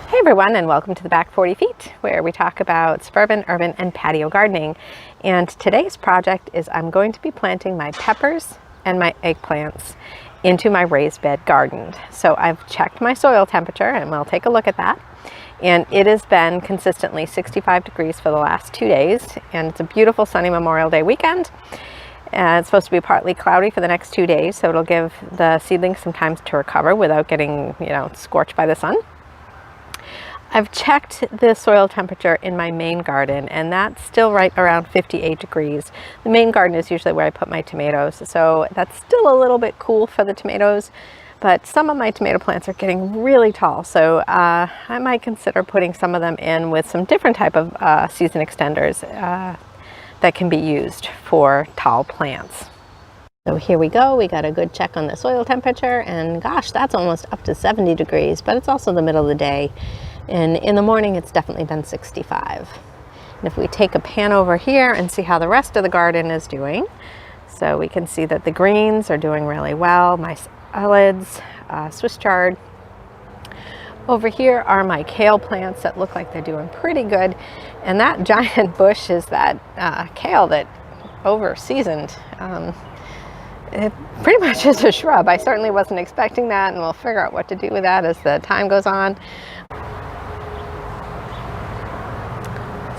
Hey everyone, and welcome to the Back 40 Feet, where we talk about suburban, urban, and patio gardening. And today's project is I'm going to be planting my peppers and my eggplants into my raised bed garden. So I've checked my soil temperature and we'll take a look at that. And it has been consistently 65 degrees for the last 2 days, and it's a beautiful sunny Memorial Day weekend. It's supposed to be partly cloudy for the next 2 days, so it'll give the seedlings some time to recover without getting, scorched by the sun. I've checked the soil temperature in my main garden, and that's still right around 58 degrees. The main garden is usually where I put my tomatoes, so that's still a little bit cool for the tomatoes, but some of my tomato plants are getting really tall, so I might consider putting some of them in with some different type of season extenders that can be used for tall plants. So here we go, we got a good check on the soil temperature, and gosh, that's almost up to 70 degrees, but it's also the middle of the day. And in the morning, it's definitely been 65. And if we take a pan over here and see how the rest of the garden is doing, so we can see that the greens are doing really well. My salads, Swiss chard. Over here are my kale plants that look like they're doing pretty good. And that giant bush is that kale that over-seasoned. It pretty much is a shrub. I certainly wasn't expecting that, and we'll figure out what to do with that as the time goes on.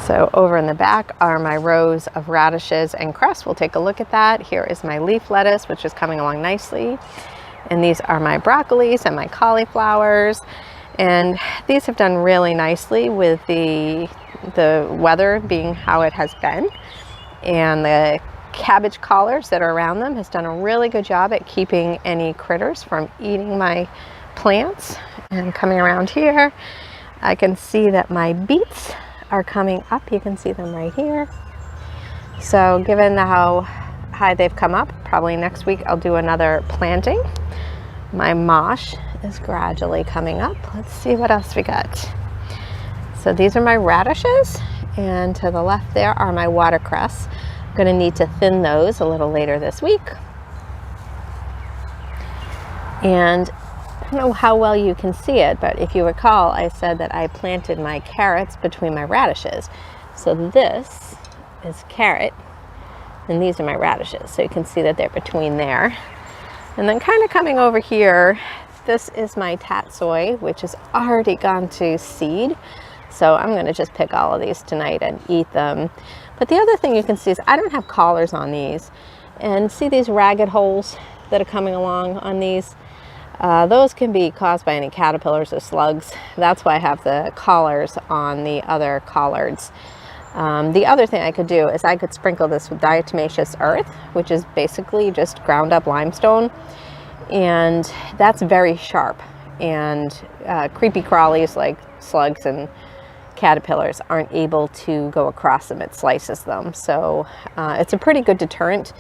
So over in the back are my rows of radishes and cress. We'll take a look at that. Here is my leaf lettuce, which is coming along nicely. And these are my broccolis and my cauliflowers. And these have done really nicely with the weather being how it has been. And the cabbage collars that are around them has done a really good job at keeping any critters from eating my plants. And coming around here, I can see that my beets are coming up. You can see them right here. So given how high they've come up, probably next week I'll do another planting. My mosh is gradually coming up. Let's see what else we got. So these are my radishes, and to the left there are my watercress. I'm going to need to thin those a little later this week. And I don't know how well you can see it, but if you recall, I said that I planted my carrots between my radishes. So this is carrot, and these are my radishes. So you can see that they're between there. And then kind of coming over here, this is my tatsoi, which has already gone to seed. So I'm going to just pick all of these tonight and eat them. But the other thing you can see is I don't have collars on these. And see these ragged holes that are coming along on these? Those can be caused by any caterpillars or slugs. That's why I have the collars on the other collards. The other thing I could do is I could sprinkle this with diatomaceous earth, which is basically just ground up limestone. And that's very sharp. And creepy crawlies like slugs and caterpillars aren't able to go across them. It slices them. So it's a pretty good deterrent.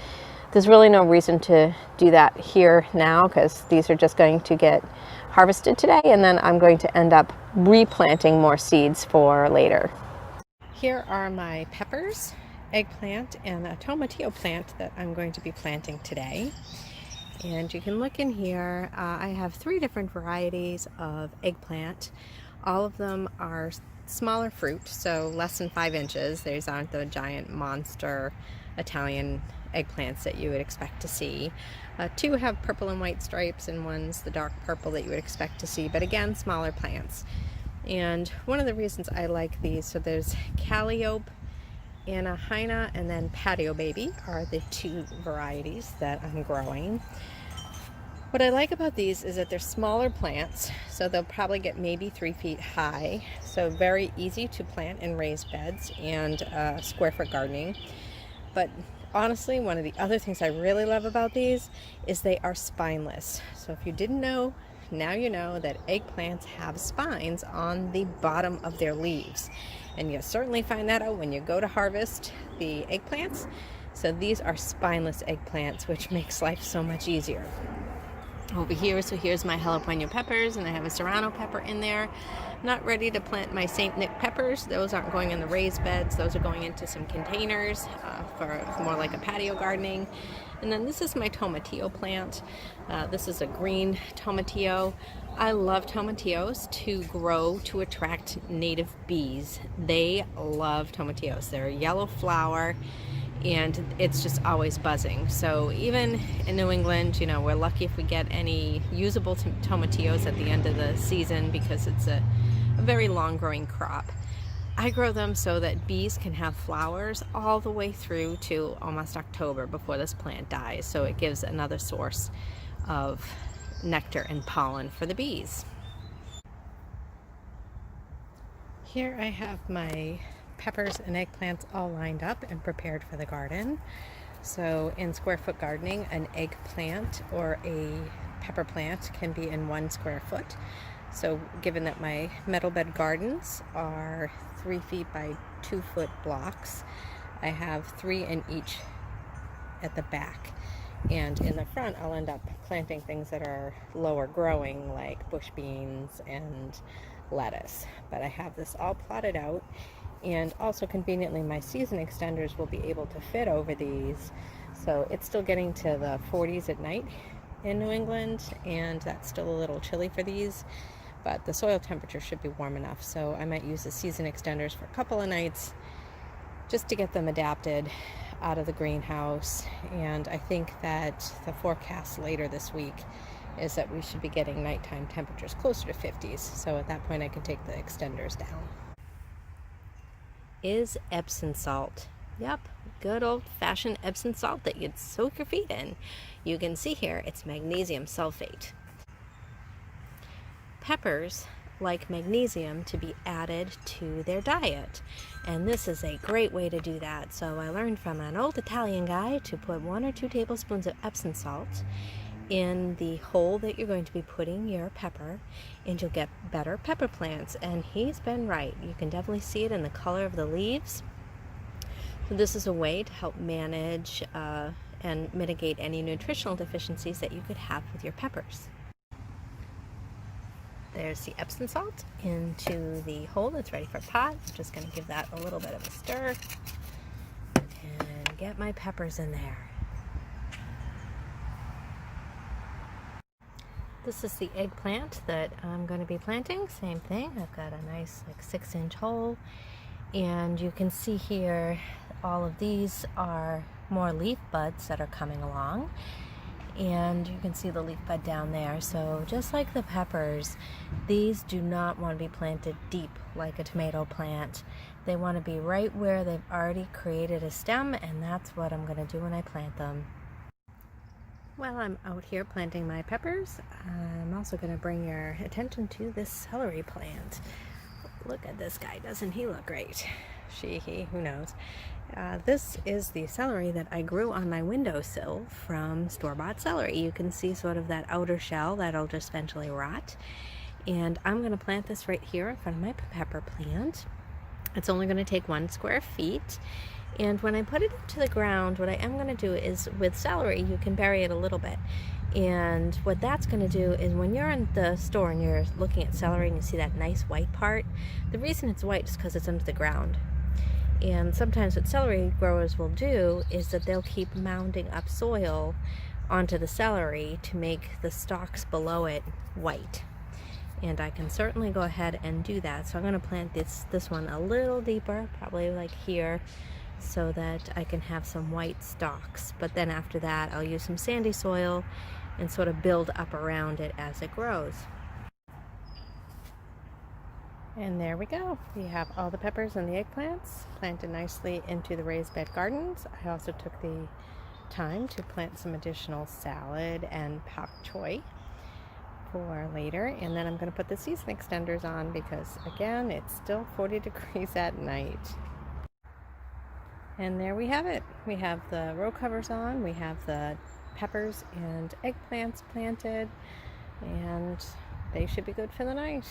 There's really no reason to do that here now because these are just going to get harvested today, and then I'm going to end up replanting more seeds for later. Here are my peppers, eggplant, and a tomatillo plant that I'm going to be planting today. And you can look in here. I have 3 different varieties of eggplant. All of them are smaller fruit, so less than 5 inches. These aren't the giant monster Italian eggplants that you would expect to see. 2 have purple and white stripes, and one's the dark purple that you would expect to see, but again, smaller plants. And one of the reasons I like these, so there's Calliope, Anaheina, and then Patio Baby are the 2 varieties that I'm growing. What I like about these is that they're smaller plants, so they'll probably get maybe 3 feet high, so very easy to plant in raised beds and square foot gardening. But honestly, one of the other things I really love about these is they are spineless. So if you didn't know, now you know that eggplants have spines on the bottom of their leaves. And you'll certainly find that out when you go to harvest the eggplants. So these are spineless eggplants, which makes life so much easier. Over here, so here's my jalapeno peppers, and I have a serrano pepper in there. Not ready to plant my St. Nick peppers. Those aren't going in the raised beds. Those are going into some containers for more like a patio gardening. And then this is my tomatillo plant. This is a green tomatillo. I love tomatillos to grow to attract native bees. They love tomatillos. They're a yellow flower and it's just always buzzing. So even in New England, you know, we're lucky if we get any usable tomatillos at the end of the season because it's a very long growing crop. I grow them so that bees can have flowers all the way through to almost October before this plant dies. So it gives another source of nectar and pollen for the bees. Here I have my peppers and eggplants all lined up and prepared for the garden. So in square foot gardening, an eggplant or a pepper plant can be in 1 square foot. So given that my metal bed gardens are 3 feet by 2 foot blocks, I have 3 in each at the back. And in the front, I'll end up planting things that are lower growing, like bush beans and lettuce. But I have this all plotted out, and also conveniently my season extenders will be able to fit over these. So it's still getting to the 40s at night in New England, and that's still a little chilly for these, but the soil temperature should be warm enough. So I might use the season extenders for a couple of nights just to get them adapted out of the greenhouse. And I think that the forecast later this week is that we should be getting nighttime temperatures closer to 50s. So at that point I can take the extenders down. Is Epsom salt. Yep, good old-fashioned Epsom salt that you'd soak your feet in. You can see here it's magnesium sulfate. Peppers like magnesium to be added to their diet, and this is a great way to do that. So I learned from an old Italian guy to put 1 or 2 tablespoons of Epsom salt in the hole that you're going to be putting your pepper, and you'll get better pepper plants. And he's been right. You can definitely see it in the color of the leaves. So this is a way to help manage and mitigate any nutritional deficiencies that you could have with your peppers. There's the Epsom salt into the hole that's ready for pot. I'm just going to give that a little bit of a stir and get my peppers in there. This is the eggplant that I'm going to be planting. Same thing. I've got a nice 6-inch hole, and you can see here all of these are more leaf buds that are coming along. And you can see the leaf bud down there. So just like the peppers, these do not want to be planted deep like a tomato plant. They want to be right where they've already created a stem, and that's what I'm going to do when I plant them. While I'm out here planting my peppers, I'm also going to bring your attention to this celery plant. Look at this guy, doesn't he look great? She, he, who knows. This is the celery that I grew on my windowsill from store-bought celery. You can see sort of that outer shell that'll just eventually rot. And I'm going to plant this right here in front of my pepper plant. It's only going to take 1 square feet. And when I put it into the ground, what I am going to do is, with celery, you can bury it a little bit. And what that's going to do is, when you're in the store and you're looking at celery and you see that nice white part, the reason it's white is because it's under the ground. And sometimes what celery growers will do is that they'll keep mounding up soil onto the celery to make the stalks below it white. And I can certainly go ahead and do that. So I'm going to plant this one a little deeper, probably like here, so that I can have some white stalks. But then after that, I'll use some sandy soil and sort of build up around it as it grows. And there we go. We have all the peppers and the eggplants planted nicely into the raised bed gardens. I also took the time to plant some additional salad and pak choi for later. And then I'm going to put the season extenders on because, again, it's still 40 degrees at night. And there we have it. We have the row covers on, we have the peppers and eggplants planted, and they should be good for the night.